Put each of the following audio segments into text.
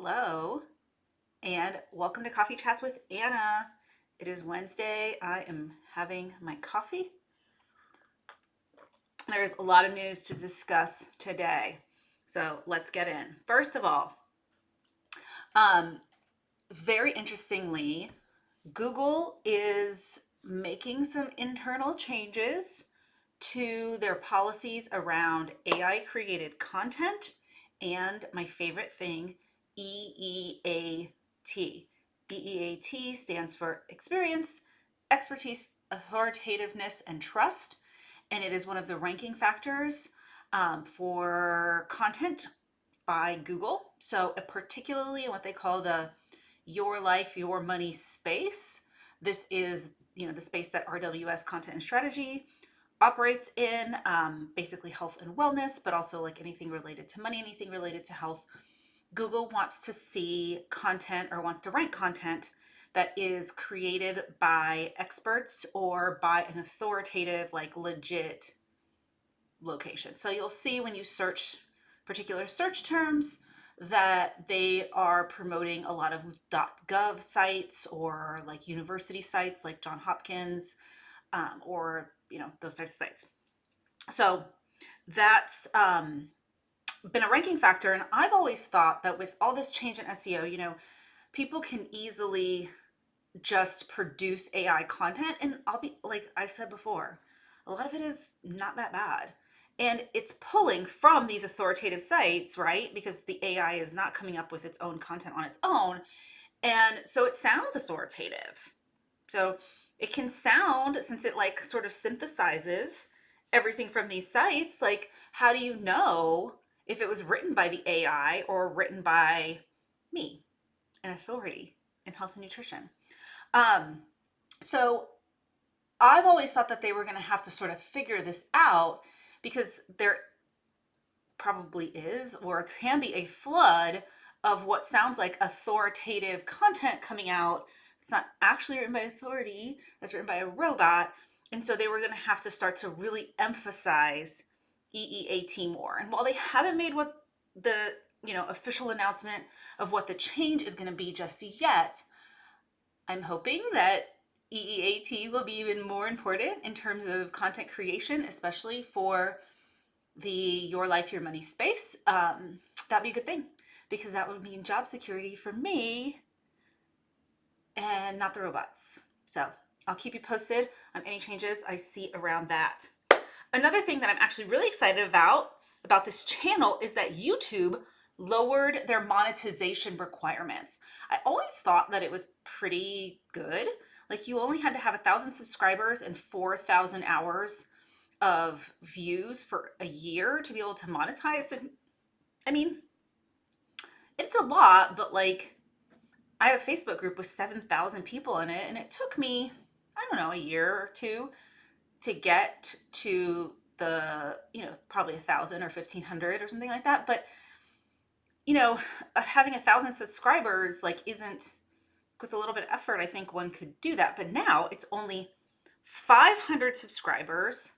Hello, and welcome to Coffee Chats with Anna. It is Wednesday. I am having my coffee. There's a lot of news to discuss today, so let's get in. First of all, um, very interestingly, Google is making some internal changes to their policies around AI created content and my favorite thing, EEAT. EEAT stands for experience, expertise, authoritativeness, and trust. And it is one of the ranking factors for content by Google. So, particularly in what they call the your life, your money space. This is, the space that RWS content and strategy operates in, basically health and wellness, but also like anything related to money, anything related to health. Google wants to see content or wants to rank content that is created by experts or by an authoritative, like legit location. So you'll see when you search particular search terms that they are promoting a lot of .gov sites or like university sites like John Hopkins, or those types of sites. So that's been a ranking factor, and I've always thought that with all this change in SEO, people can easily just produce AI content, and I'll be like I've said before, a lot of it is not that bad. And it's pulling from these authoritative sites, right? Because the AI is not coming up with its own content on its own. And so it sounds authoritative. So it can sound, since it like sort of synthesizes everything from these sites, like how do you know if it was written by the AI or written by me, an authority in health and nutrition? Um, so I've always thought that they were going to have to sort of figure this out because there probably is or can be a flood of what sounds like authoritative content coming out. It's not actually written by authority, that's written by a robot. And so they were going to have to start to really emphasize EEAT more. And while they haven't made what the official announcement of what the change is going to be just yet, I'm hoping that EEAT will be even more important in terms of content creation, especially for the your life, your money space. That'd be a good thing because that would mean job security for me and not the robots. So I'll keep you posted on any changes I see around that. Another thing that I'm actually really excited about this channel is that YouTube lowered their monetization requirements. I always thought that it was pretty good. Like you only had to have 1,000 subscribers and 4,000 hours of views for a year to be able to monetize. And I mean, it's a lot, but like I have a Facebook group with 7,000 people in it, and it took me, I don't know, a year or two to get to the, probably 1,000 or 1,500 or something like that. But, having 1,000 subscribers, like, isn't, with a little bit of effort, I think one could do that. But now it's only 500 subscribers,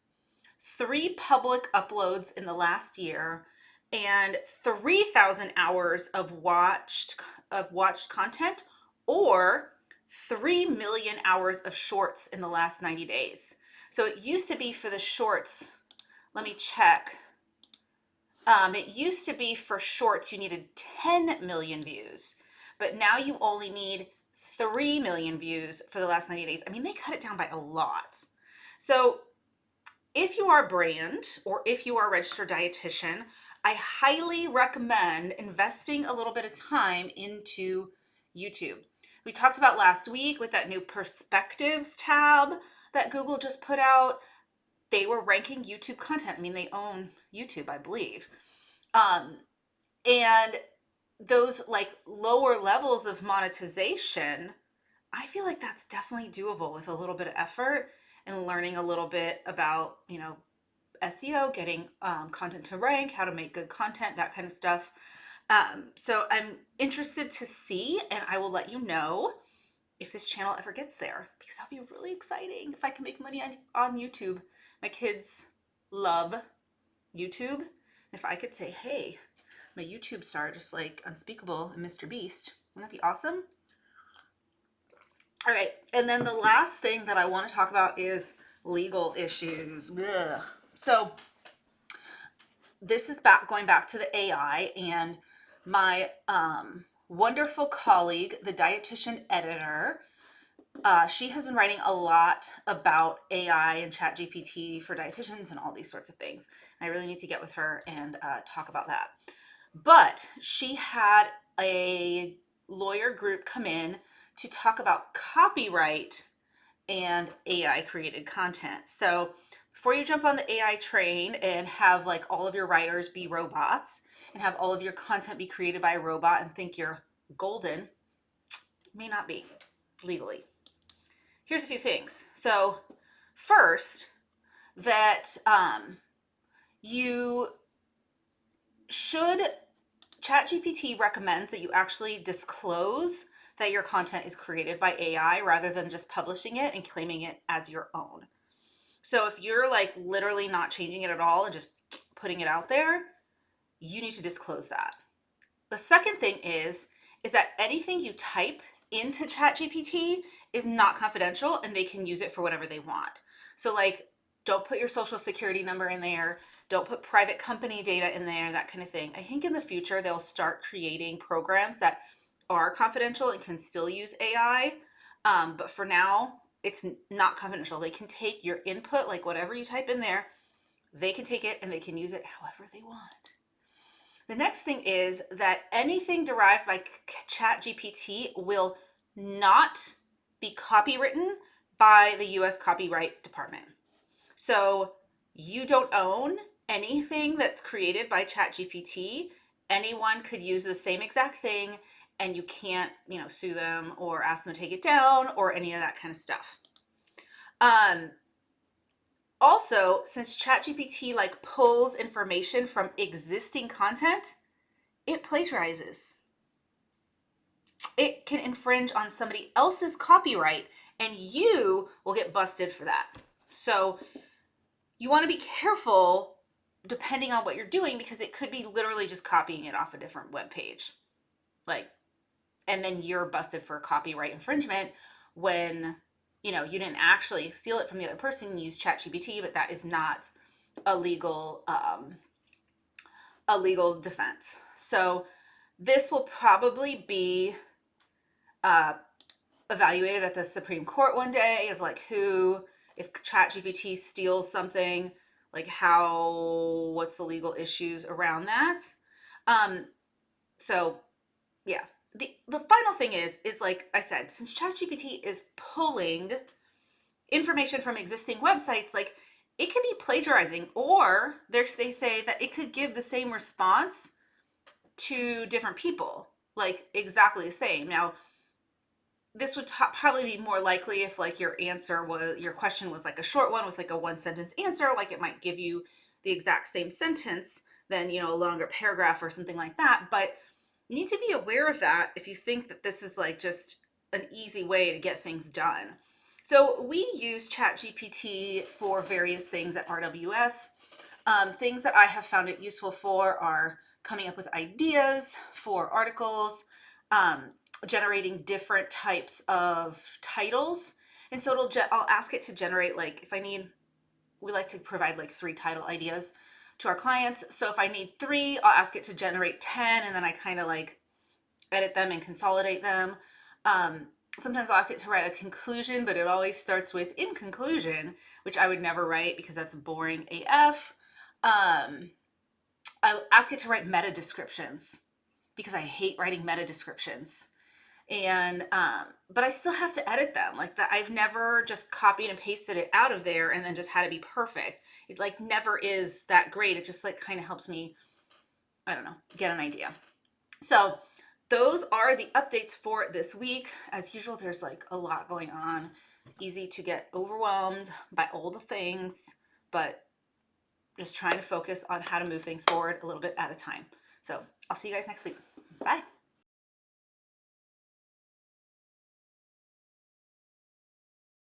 3 public uploads in the last year, and 3,000 hours of watched content, or 3 million hours of shorts in the last 90 days. So it used to be for the shorts, let me check. It used to be for shorts, you needed 10 million views, but now you only need 3 million views for the last 90 days. I mean, they cut it down by a lot. So if you are a brand or if you are a registered dietitian, I highly recommend investing a little bit of time into YouTube. We talked about last week with that new perspectives tab that Google just put out. They were ranking YouTube content. I mean, they own YouTube, I believe. And those like lower levels of monetization, I feel like that's definitely doable with a little bit of effort and learning a little bit about, SEO, getting content to rank, how to make good content, that kind of stuff. So I'm interested to see, and I will let you know if this channel ever gets there, because that'll be really exciting if I can make money on YouTube. My kids love YouTube. If I could say, hey, my YouTube star, just like Unspeakable and Mr. Beast. Wouldn't that be awesome? All right, and then the last thing that I want to talk about is legal issues. Ugh. So this is going back to the AI, and my wonderful colleague, the dietitian editor, she has been writing a lot about AI and ChatGPT for dietitians and all these sorts of things. And I really need to get with her and talk about that. But she had a lawyer group come in to talk about copyright and AI created content. So before you jump on the AI train and have like all of your writers be robots and have all of your content be created by a robot and think you're golden, may not be legally. Here's a few things. So first, that you should, ChatGPT recommends that you actually disclose that your content is created by AI rather than just publishing it and claiming it as your own. So if you're like literally not changing it at all and just putting it out there, you need to disclose that. The second thing is that anything you type into ChatGPT is not confidential and they can use it for whatever they want. So like, don't put your social security number in there. Don't put private company data in there, that kind of thing. I think in the future, they'll start creating programs that are confidential and can still use AI. But for now, it's not confidential. They can take your input, like whatever you type in there, they can take it and they can use it however they want. The next thing is that anything derived by ChatGPT will not be copywritten by the US Copyright Department. So you don't own anything that's created by ChatGPT. Anyone could use the same exact thing and you can't, sue them or ask them to take it down or any of that kind of stuff. Also, since ChatGPT like pulls information from existing content, it plagiarizes. It can infringe on somebody else's copyright and you will get busted for that. So you want to be careful depending on what you're doing because it could be literally just copying it off a different web page. And then you're busted for copyright infringement when you didn't actually steal it from the other person and use ChatGPT, but that is not a legal defense. So this will probably be evaluated at the Supreme Court one day of like if ChatGPT steals something, like what's the legal issues around that. So yeah. The final thing is like I said, since ChatGPT is pulling information from existing websites, like it could be plagiarizing, or they say that it could give the same response to different people, like exactly the same. Now, this would probably be more likely if like your question was like a short one with like a one sentence answer, like it might give you the exact same sentence than a longer paragraph or something like that. But you need to be aware of that if you think that this is like just an easy way to get things done. So we use ChatGPT for various things at RWS. Things that I have found it useful for are coming up with ideas for articles, generating different types of titles. And so I'll ask it to generate, like if I need, we like to provide like 3 title ideas to our clients. So if I need 3, I'll ask it to generate 10, and then I kind of like edit them and consolidate them. Sometimes I'll ask it to write a conclusion, but it always starts with "in conclusion," which I would never write because that's boring AF. I ask it to write meta descriptions because I hate writing meta descriptions. And but I still have to edit them. Like that, I've never just copied and pasted it out of there and then just had it be perfect. It like never is that great. It just like kind of helps me, I don't know, get an idea. So those are the updates for this week. As usual, there's like a lot going on. It's easy to get overwhelmed by all the things, but just trying to focus on how to move things forward a little bit at a time. So I'll see you guys next week. Bye.